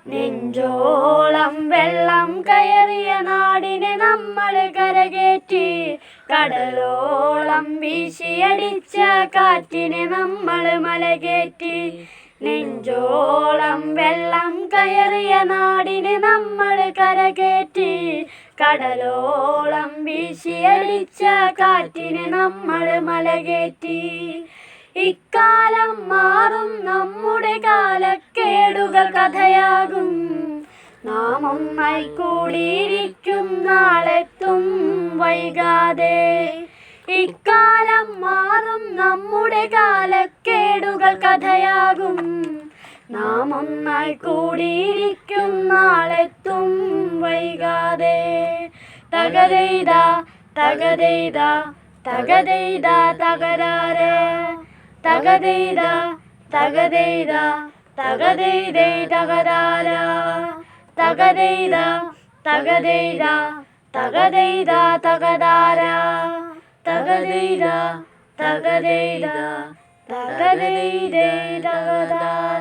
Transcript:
നെഞ്ചോളം വെള്ളം കയറിയ നാടിനെ നമ്മൾ കരകയറ്റി, കടലോളം വീശിയടിച്ച കാറ്റിനെ നമ്മൾ മലകയറ്റി. നെഞ്ചോളം വെള്ളം കയറിയ നാടിനെ നമ്മൾ കരകയറ്റി, കടലോളം വീശിയടിച്ച കാറ്റിനെ നമ്മൾ മലകയറ്റി. ഇക്കാലം മാറും, നമ്മുടെ കാലക്കേടുകൾ കഥയാകും. നാം ഒന്നായി കൂടിയിരിക്കും, നാളെത്തും വൈകാതെ. ഇക്കാലം മാറും, നമ്മുടെ കാലക്കേടുകൾ കഥയാകും. നാം ഒന്നായി കൂടിയിരിക്കും, നാളെത്തും വൈകാതെ. തകതെയ്ത തകതെയ്ത തകതെയ്ത തകരാര, തകതെയ്ത തകതെയ്ത തകതെയ്തേ തകരാര, തകതെയ്ത തകതെയ്ത തകതെയ്ത തകരാര, തകതെയ്ത തകതെയ്ത തകതെയ്തേ തകരാര.